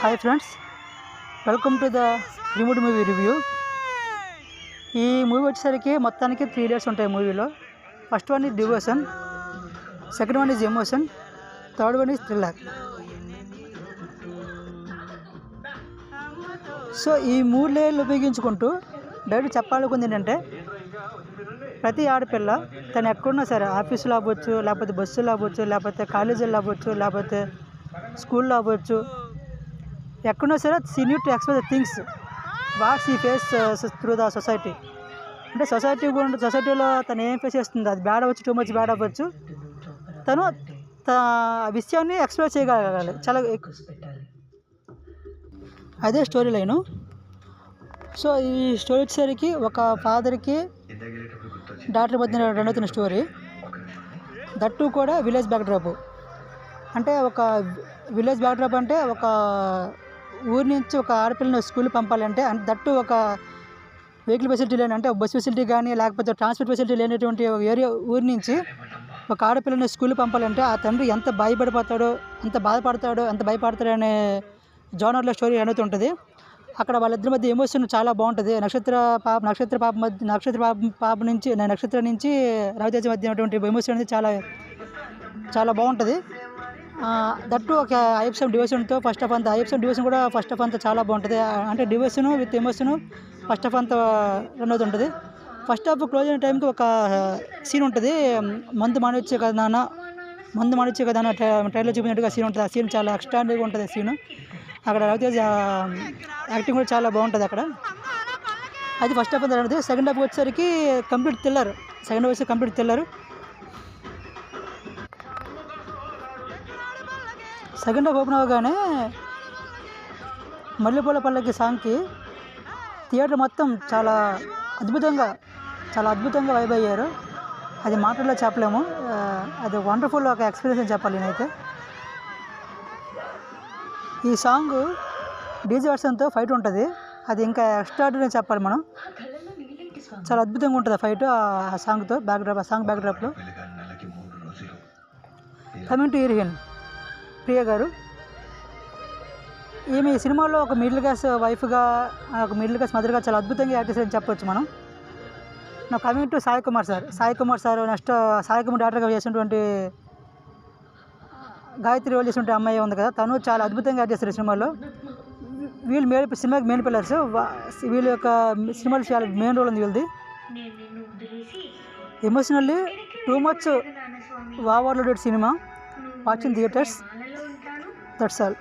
Hi friends, welcome to the remote movie review. ఈ movie వచ్చేసరికి మొత్తానికి 3 layers ఉంటాయి మూవీలో. First one is devotion, second one is emotion, third one is thriller. So ఈ 3 layers ఉపయోగించుకుంటూ direct చెప్పాలనుకుంది ఏంటంటే, ప్రతి ఆడపిల్ల తను ఎక్కడున్నా సరే, ఆఫీసులో అవ్వచ్చు, లేకపోతే బస్సులో అవ్వచ్చు, లేకపోతే కాలేజీలో అవ్వచ్చు, లేకపోతే స్కూల్లో అవ్వచ్చు, ఎక్కడున్నా సరే she need to express the things what she face through the society. అంటే సొసైటీలో తను ఏం ఫేస్ చేస్తుంది, అది బ్యాడ్ అవ్వచ్చు, టూ మచ్ బ్యాడ్ అవ్వచ్చు, తను ఆ విషయాన్ని ఎక్స్ప్రెస్ చేయగలగాలి. చాలా అదే స్టోరీ లైను. సో ఈ స్టోరీ వచ్చేసరికి ఒక ఫాదర్కి డాక్టర్ మధ్య రన్ అవుతున్న స్టోరీ. దట్టు కూడా విలేజ్ బ్యాక్డ్రాప్. అంటే ఒక విలేజ్ బ్యాక్డ్రాప్ అంటే ఒక ఊరి నుంచి ఒక ఆడపిల్లని స్కూల్ పంపాలంటే, దట్టు ఒక వెహికల్ ఫెసిలిటీ లేని, అంటే బస్ ఫెసిలిటీ కానీ లేకపోతే ట్రాన్స్పోర్ట్ ఫెసిలిటీ లేనటువంటి ఊరి నుంచి ఒక ఆడపిల్లని స్కూల్ పంపాలంటే ఆ తండ్రి ఎంత భయపడిపోతాడో, ఎంత బాధపడతాడో, ఎంత భయపడతాడో అనే జోనర్లో స్టోరీ అనుతుంటుంది. అక్కడ వాళ్ళిద్దరి మధ్య ఎమోషన్ చాలా బాగుంటుంది. నక్షత్ర నుంచి రవితేజ మధ్య ఉన్నటువంటి ఎమోషన్ అనేది చాలా చాలా బాగుంటుంది. దట్టు ఒక ఐఎఫ్ఎం డివోషన్తో ఫస్ట్ ఆఫ్ అంత ఐఎఫ్ఎం డివోషన్ కూడా ఫస్ట్ ఆఫ్ అంతా చాలా బాగుంటుంది. అంటే devotion with emotion first of అంతా రన్ అవుతుంటుంది. ఫస్ట్ హాఫ్ క్లోజ్ అయిన టైంకి ఒక సీన్ ఉంటుంది, మందు మానిచ్చే కదా నాన్న ట్రైన్లో చూపించినట్టుగా సీన్ ఉంటుంది. ఆ సీన్ చాలా ఎక్స్ట్రాండరీగా ఉంటుంది. సీను అక్కడ రవితేజ యాక్టింగ్ కూడా చాలా బాగుంటుంది అక్కడ. అది ఫస్ట్ హాఫ్ అంతా ఉంటుంది. సెకండ్ హాఫ్ వచ్చేసరికి complete thriller. Second half open అవ్వగానే మల్లెపూల పల్లకి సాంగ్కి థియేటర్ మొత్తం చాలా అద్భుతంగా వైబ్ అయ్యారు. అది మాటల్లో చెప్పలేము. అది వండర్ఫుల్ ఒక ఎక్స్పీరియన్స్ అని చెప్పాలి నేనైతే. ఈ సాంగ్ డీజే వర్షన్తో ఫైట్ ఉంటుంది. అది ఇంకా ఎక్స్ట్రాడినరీ అని చెప్పాలి మనం. చాలా అద్భుతంగా ఉంటుంది ఆ ఫైట్ ఆ సాంగ్తో సాంగ్ బ్యాక్డ్రాప్లో. కమింగ్ టు హీరోయిన్ ప్రియ గారు. ఈమె ఈ సినిమాలో ఒక మిడిల్ క్లాస్ వైఫ్గా, ఒక మిడిల్ క్లాస్ మదర్గా చాలా అద్భుతంగా యాక్ట్ చేశారని చెప్పొచ్చు మనం. నా coming to Sai Kumar sir next Sai Kumar డాక్టర్గా చేసినటువంటి గాయత్రి రోల్ చేసినటువంటి అమ్మాయి ఉంది కదా, తను చాలా అద్భుతంగా యాక్ట్ చేస్తారు ఈ సినిమాలో. వీళ్ళు సినిమాకి మెయిన్ పిల్లర్స్. వీళ్ళ యొక్క సినిమాలో చాలా మెయిన్ రోల్ ఉంది వీళ్ళది. Emotionally too much overloaded cinema. Watching theatres. That's all.